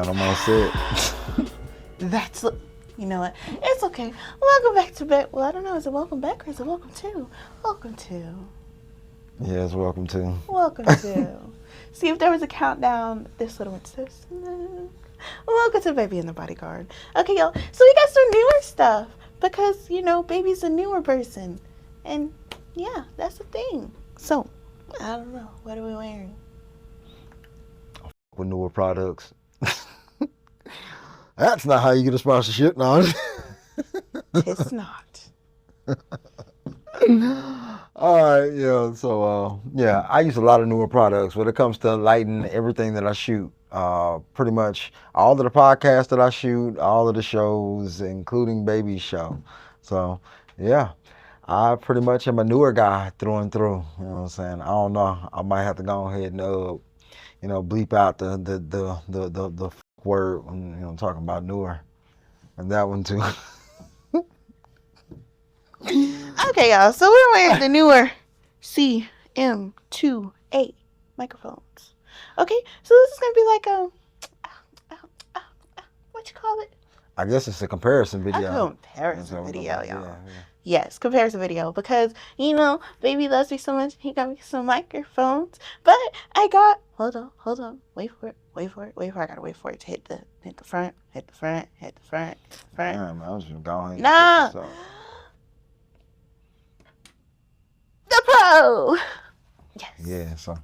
I'm all set. That's, you know what? It's okay. Welcome back to bed. Well, I don't know. Is it welcome back or is it welcome to? Welcome to. Yes, welcome to. Welcome to. See, if there was a countdown, this would have went so smooth. Welcome to Baby and the Bodyguard. Okay, y'all. So we got some newer stuff because, you know, Baby's a newer person. And, yeah, that's the thing. So, I don't know. What are we wearing? With newer products. That's not how you get a sponsorship, no. It's not. All right, yeah. So, yeah, I use a lot of newer products when it comes to lighting everything that I shoot. Pretty much all of the podcasts that I shoot, all of the shows, including Baby's show. So, yeah, I pretty much am a newer guy through and through. You know what I'm saying? I don't know. I might have to go ahead and bleep out the word when talking about newer, and that one too. Okay, y'all. So we're wearing the Neewer Cm28 microphones. Okay, so this is gonna be like what you call it? I guess it's a comparison video. A comparison video, y'all. Yeah. Yes, comparison video, because you know, Baby loves me so much. He got me some microphones, but I got hold on, wait for it. I gotta wait for it to hit the front. Yeah, man, I was just going. Nah. The Pro. Yes. Yeah, so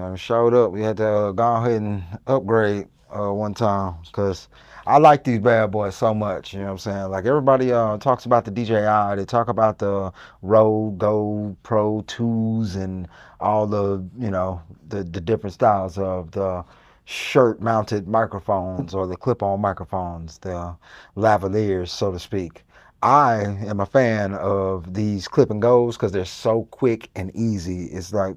I showed up. We had to go ahead and upgrade one time because I like these bad boys so much. You know what I'm saying? Like everybody talks about the DJI. They talk about the Rode Go Pro 2s and all the the different styles of the shirt-mounted microphones or the clip-on microphones, the lavaliers, so to speak. I am a fan of these clip and goes because they're so quick and easy. It's like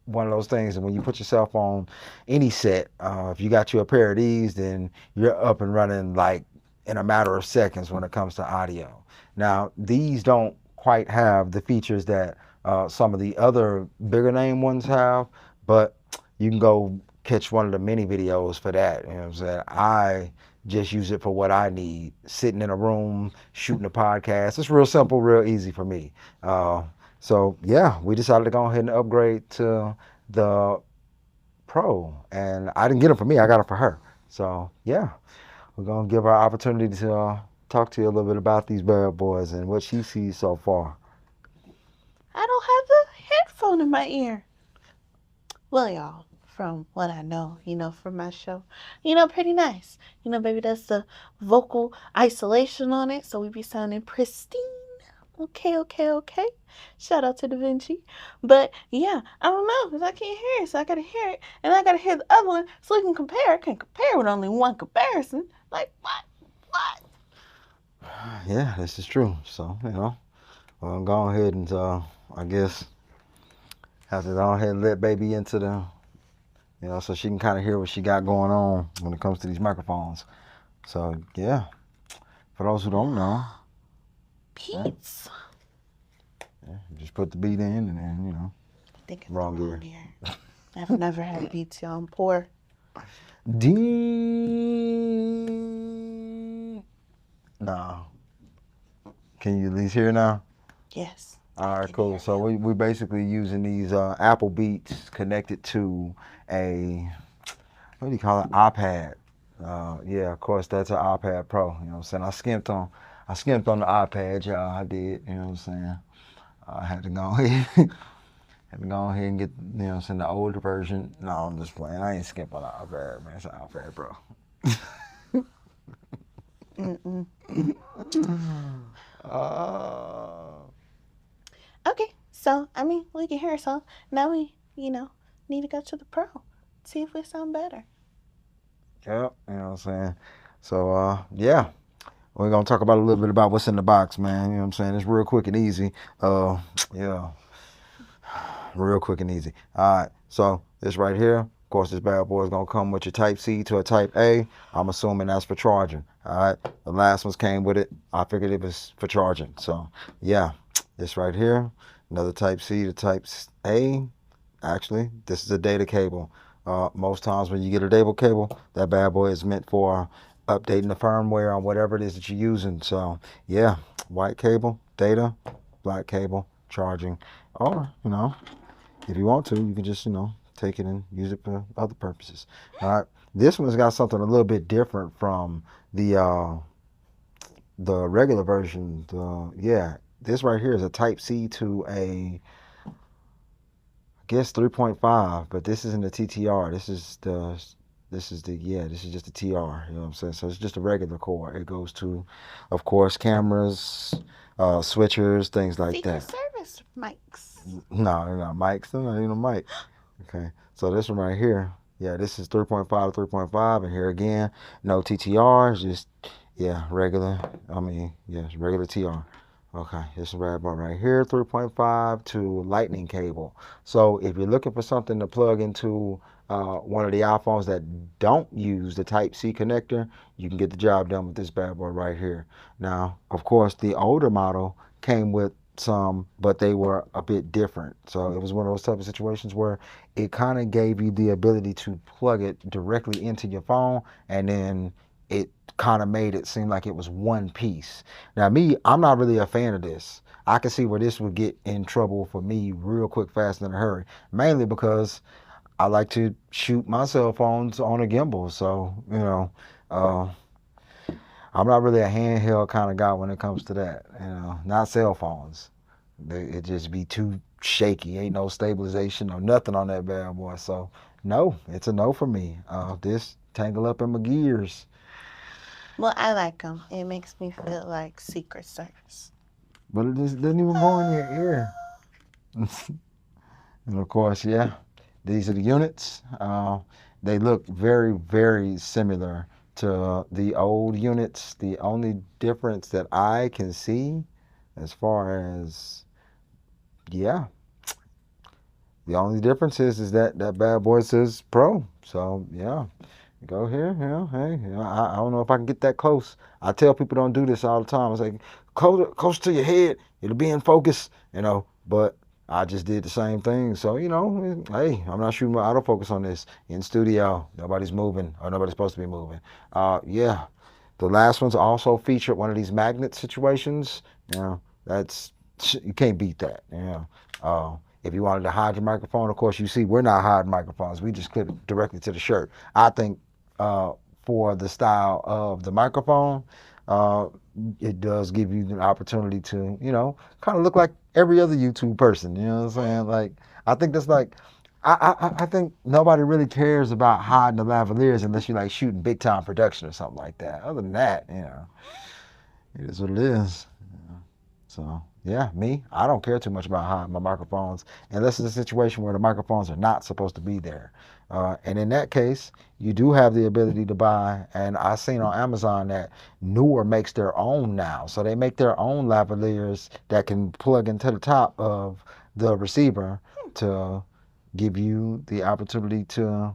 one of those things, and when you put yourself on any set, if you got you a pair of these, then you're up and running like in a matter of seconds when it comes to audio. Now, these don't quite have the features that some of the other bigger name ones have, but you can go catch one of the mini videos for that. You know what I'm saying? I just use it for what I need. Sitting in a room, shooting a podcast. It's real simple, real easy for me. So yeah, we decided to go ahead and upgrade to the Pro. And I didn't get them for me, I got them for her. So yeah, we're gonna give her opportunity to talk to you a little bit about these bad boys and what she sees so far. I don't have the headphone in my ear. Well, y'all, from what I know, from my show, pretty nice. Baby does the vocal isolation on it, so we be sounding pristine. Okay. Shout out to Da Vinci. But yeah, I don't know, because I can't hear it, so I gotta hear it, and I gotta hear the other one so we can compare. I can't compare with only one comparison. Like, what? Yeah, this is true. So, we'll go ahead and, I guess, have to go ahead and let Baby into the, so she can kind of hear what she got going on when it comes to these microphones. So, yeah, for those who don't know. Beats. Yeah, just put the beat in and then, I think it's wrong gear. I've never had beats, y'all. I'm poor. No. Can you at least hear now? Yes. All right, cool. So we basically using these Apple Beats connected to a, what do you call it, iPad. Yeah, of course, that's an iPad Pro. You know what I'm saying? I skimped on the iPad, y'all. I did. You know what I'm saying? I had to go ahead. And get, the older version. No, I'm just playing. I ain't skimp on the iPad, man. It's an iPad Pro. Okay, so, we can hear ourselves. Now we, need to go to the Pro. See if we sound better. Yep, you know what I'm saying? So, yeah. We're going to talk about a little bit about what's in the box, man. You know what I'm saying? It's real quick and easy. Yeah. Real quick and easy. All right, so this right here, of course, this bad boy is going to come with your Type C to a Type A. I'm assuming that's for charging. All right, the last ones came with it. I figured it was for charging. So, yeah, this right here, another Type C to Type A. Actually, this is a data cable. Most times when you get a cable, that bad boy is meant for updating the firmware on whatever it is that you're using. So yeah, white cable, data, black cable, charging, or if you want to, you can just take it and use it for other purposes. All right, this one's got something a little bit different from the regular version. Yeah, this right here is a Type C to a, I guess 3.5, but this isn't the TTR. This is just the TR. You know what I'm saying? So it's just a regular cord. It goes to, of course, cameras, switchers, things like Secret that. Service mics. No, they're not mics. They're not even a mic. Okay, so this one right here, yeah, this is 3.5 to 3.5, and here again, no TTR, it's just, yeah, regular, yes, regular TR. Okay, this bad boy right here, 3.5 to lightning cable. So if you're looking for something to plug into one of the iPhones that don't use the Type C connector, you can get the job done with this bad boy right here. Now, of course, the older model came with some, but they were a bit different. So it was one of those type of situations where it kind of gave you the ability to plug it directly into your phone, and then it kind of made it seem like it was one piece. Now, me, I'm not really a fan of this. I can see where this would get in trouble for me real quick, fast, and in a hurry. Mainly because I like to shoot my cell phones on a gimbal. So, uh, I'm not really a handheld kind of guy when it comes to that. Not cell phones. It just be too shaky. Ain't no stabilization or nothing on that bad boy. So no, it's a no for me. This tangle up in my gears. Well, I like them. It makes me feel like Secret Service. But it just doesn't even go in your ear. And of course, yeah, these are the units. They look very, very similar to the old units. The only difference that I can see, as far as, yeah, the only difference is that that bad boy says Pro. So yeah, go here. Hey, I don't know if I can get that close. I tell people don't do this all the time. It's like close to your head, it'll be in focus. But I just did the same thing. So hey, I'm not shooting my autofocus on this in studio. Nobody's moving or nobody's supposed to be moving. Yeah, the last one's also featured one of these magnet situations. That's, you can't beat that. If you wanted to hide your microphone, of course, you see we're not hiding microphones. We just clip it directly to the shirt. I think for the style of the microphone, uh, it does give you an opportunity to, kind of look like every other YouTube person. You know what I'm saying? Like, I think that's like, I think nobody really cares about hiding the lavaliers unless you're like shooting big time production or something like that. Other than that, it is what it is. So yeah, me, I don't care too much about hiding my microphones unless it's a situation where the microphones are not supposed to be there. And in that case, you do have the ability to buy. And I seen on Amazon that Neewer makes their own now, so they make their own lavaliers that can plug into the top of the receiver to give you the opportunity to,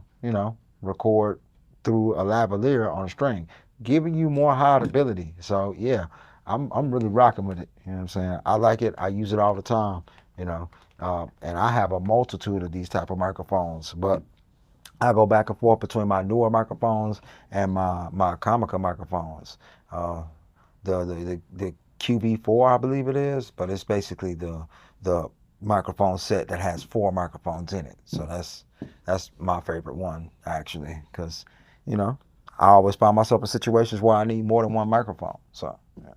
record through a lavalier on a string, giving you more hideability. So yeah, I'm really rocking with it. You know what I'm saying? I like it. I use it all the time. And I have a multitude of these type of microphones, but I go back and forth between my Neewer microphones and my Comica microphones. Uh, the QV4, I believe it is, but it's basically the microphone set that has four microphones in it. So that's my favorite one actually, because you know I always find myself in situations where I need more than one microphone. So yeah,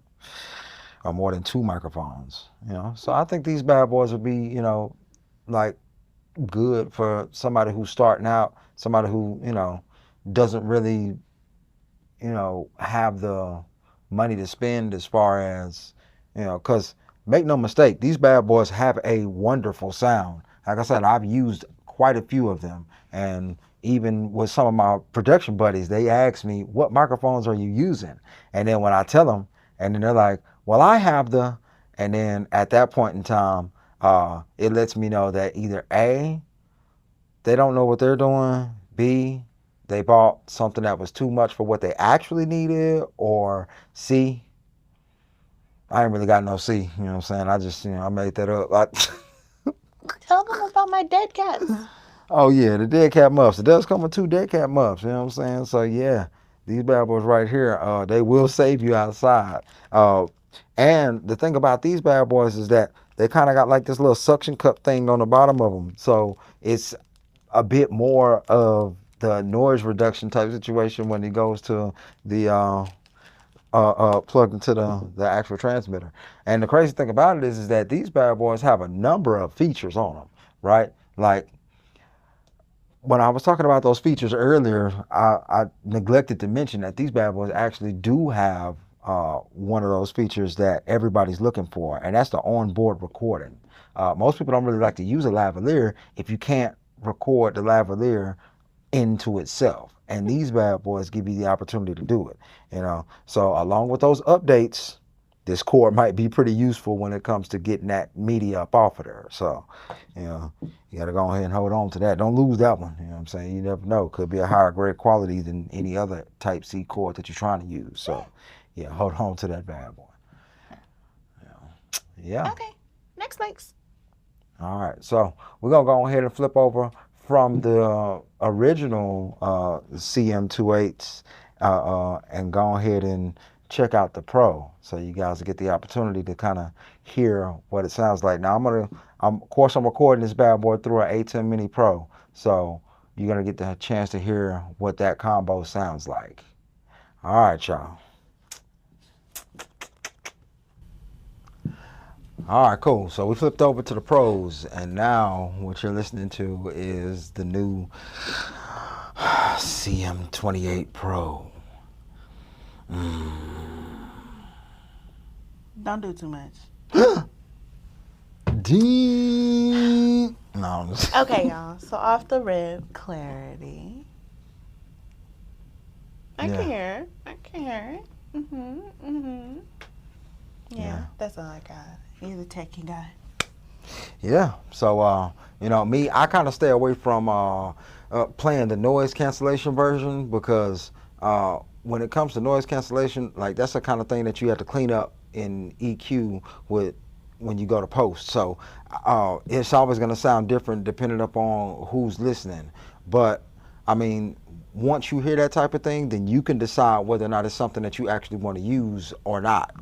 or more than two microphones. So I think these bad boys would be like good for somebody who's starting out, somebody who doesn't really have the money to spend as far as because make no mistake, these bad boys have a wonderful sound. Like I said, I've used quite a few of them, and even with some of my production buddies, they ask me, what microphones are you using? And then when I tell them, and then they're like, well, I have and then at that point in time, it lets me know that either A, they don't know what they're doing, B, they bought something that was too much for what they actually needed, or C, I ain't really got no C. You know what I'm saying? I just, I made that up. Tell them about my dead cats. Oh yeah, the dead cat muffs. It does come with two dead cat muffs. You know what I'm saying? So yeah, these bad boys right here, they will save you outside. Uh, and the thing about these bad boys is that they kind of got like this little suction cup thing on the bottom of them, so it's a bit more of the noise reduction type situation when it goes to the plugged into the actual transmitter. And the crazy thing about it is that these bad boys have a number of features on them, right? Like when I was talking about those features earlier, I neglected to mention that these bad boys actually do have one of those features that everybody's looking for, and that's the onboard recording. Most people don't really like to use a lavalier if you can't record the lavalier into itself. And these bad boys give you the opportunity to do it. So along with those updates, this cord might be pretty useful when it comes to getting that media up off of there. So, you know, you got to go ahead and hold on to that. Don't lose that one. You know what I'm saying? You never know. Could be a higher grade quality than any other Type C cord that you're trying to use. So, yeah, hold on to that bad boy. Yeah. Okay. Next links. All right, so we're gonna go ahead and flip over from the original CM28s and go ahead and check out the Pro, so you guys get the opportunity to kind of hear what it sounds like. Now of course, I'm recording this bad boy through an A10 Mini Pro, so you're gonna get the chance to hear what that combo sounds like. All right, y'all. All right, cool. So we flipped over to the pros, and now what you're listening to is the new CM28 Pro. Don't do too much. Deep. No. Okay, y'all. So off the rip, clarity. I can Yeah. hear it. I can hear it. Yeah, that's all I got. You're the techie guy. Yeah. So, me, I kind of stay away from playing the noise cancellation version because when it comes to noise cancellation, like that's the kind of thing that you have to clean up in EQ with when you go to post. So, it's always going to sound different depending upon who's listening. But I mean, once you hear that type of thing, then you can decide whether or not it's something that you actually want to use or not.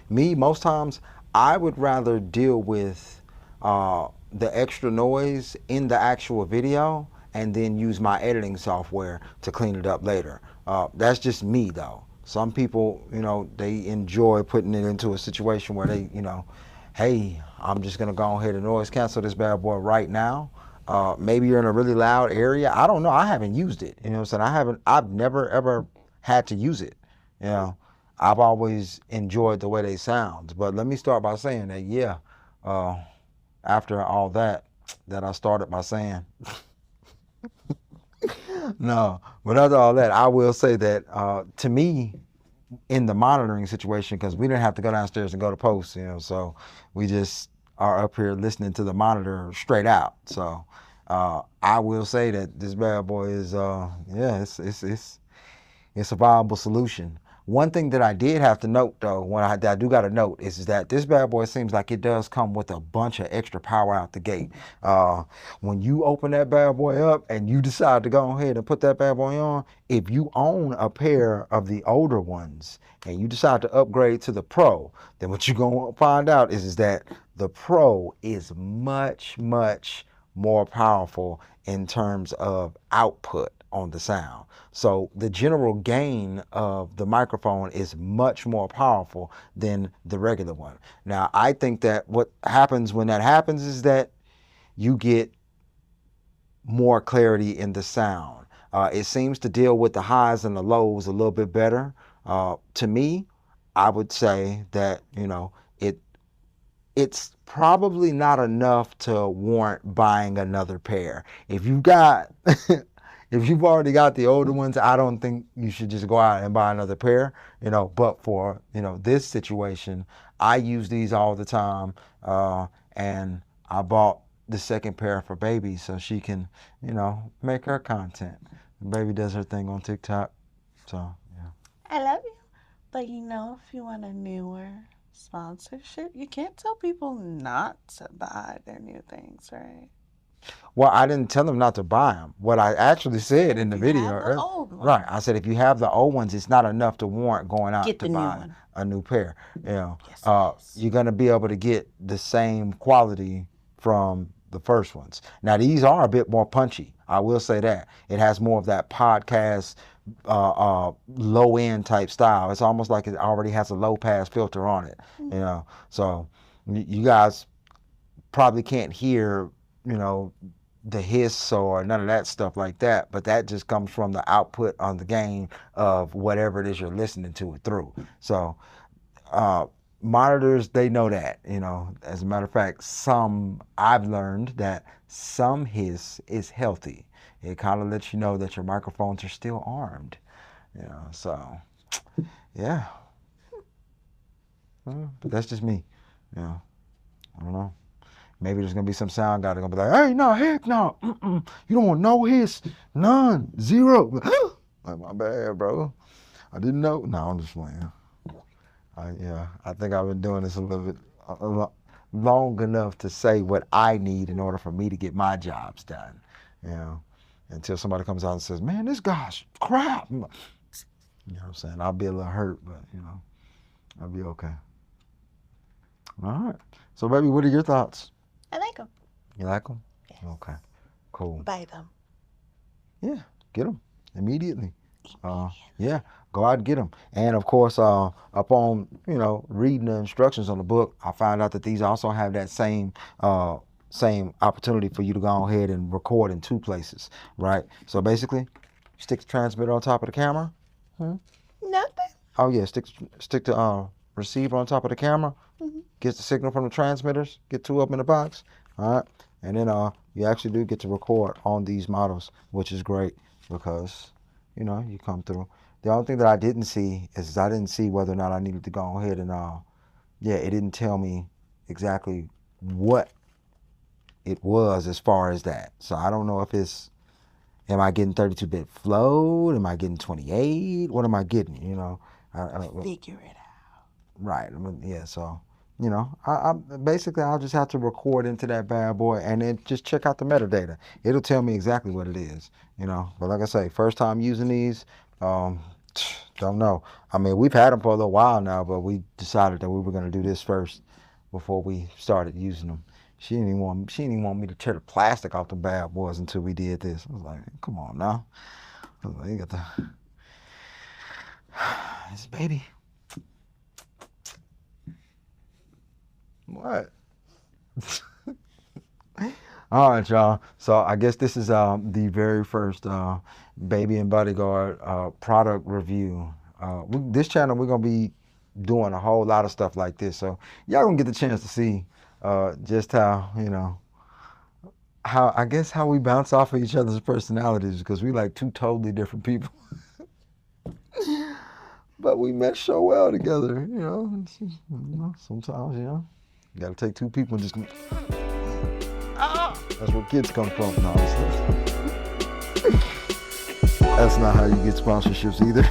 Me, most times, I would rather deal with the extra noise in the actual video and then use my editing software to clean it up later. That's just me though. Some people, they enjoy putting it into a situation where they, hey, I'm just gonna go ahead and noise cancel this bad boy right now. Maybe you're in a really loud area. I don't know. I haven't used it. You know what I'm saying? I've never ever had to use it. You know, I've always enjoyed the way they sound. But let me start by saying that, yeah, uh, after all that I started by saying, no, but after all that, I will say that to me, in the monitoring situation, because we didn't have to go downstairs and go to post, so we just are up here listening to the monitor straight out. So I will say that this bad boy is, yeah, it's a viable solution. One thing that I did have to note, though, that I do got to note, is that this bad boy seems like it does come with a bunch of extra power out the gate. When you open that bad boy up and you decide to go ahead and put that bad boy on, if you own a pair of the older ones and you decide to upgrade to the Pro, then what you're going to find out is that the Pro is much, much more powerful in terms of output on the sound. So the general gain of the microphone is much more powerful than the regular one. Now, I think that what happens when that happens is that you get more clarity in the sound. It seems to deal with the highs and the lows a little bit better. To me, I would say that, it's probably not enough to warrant buying another pair. If you got if you've already got the older ones, I don't think you should just go out and buy another pair, but for, this situation, I use these all the time. And I bought the second pair for baby so she can, make her content. Baby does her thing on TikTok. So, yeah. I love you. But if you want a newer sponsorship, you can't tell people not to buy their new things, right? Well, I didn't tell them not to buy them. What I actually said in the You video, have the old one. right? I said if you have the old ones, it's not enough to warrant going out Get to the new buy one. a new pair. You know, Yes, it is. you're gonna be able to get the same quality from the first ones. Now these are a bit more punchy. I will say that it has more of that podcast, low end type style. It's almost like it already has a low pass filter on it. You know, so you guys probably can't hear, you know, the hiss or none of that stuff like that, but that just comes from the output on the game of whatever it is you're listening to it through. So uh, monitors, they know that, you know. As a matter of fact, some I've learned that some hiss is healthy. It kind of lets you know that your microphones are still armed, you know. So yeah. But that's just me, you know. I don't know. Maybe there's gonna be some sound guy that's gonna be like, "Hey, no, heck no, you don't want no hiss, none, zero." Like, my bad, bro. I didn't know. No, I'm just playing. I think I've been doing this a little bit long enough to say what I need in order for me to get my jobs done. You know, until somebody comes out and says, "Man, this guy's crap." You know what I'm saying? I'll be a little hurt, but you know, I'll be okay. All right. So, baby, what are your thoughts? I like them. You like them? Yes. Okay. Cool. Buy them. Yeah, get them immediately. Yeah, go out and get them. And of course, upon reading the instructions on the book, I found out that these also have that same opportunity for you to go ahead and record in two places, right? So basically, stick the transmitter on top of the camera. Nothing. Oh yeah, stick the receiver on top of the camera. Gets the signal from the transmitters. Get two up in the box. All right, and then you actually do get to record on these models, which is great because you come through. The only thing that I didn't see is I didn't see whether or not I needed to go ahead and it didn't tell me exactly what it was as far as that. So I don't know if am I getting 32-bit float? Am I getting 28? What am I getting? Figure it out. Right. Yeah. So, I basically I'll just have to record into that bad boy and then just check out the metadata. It'll tell me exactly what it is. But like I say, first time using these, don't know. I mean, we've had them for a little while now, but we decided that we were gonna do this first before we started using them. She didn't even want me to tear the plastic off the bad boys until we did this. I was like, come on now. I was like, you got the this baby. What? All right, y'all. So I guess this is the very first Baby and Bodyguard product review. This channel, we're gonna be doing a whole lot of stuff like this, so y'all gonna get the chance to see just how how we bounce off of each other's personalities because we like two totally different people. But we mesh so well together, sometimes, you gotta take two people and just that's where kids come from. No, that's not how you get sponsorships either.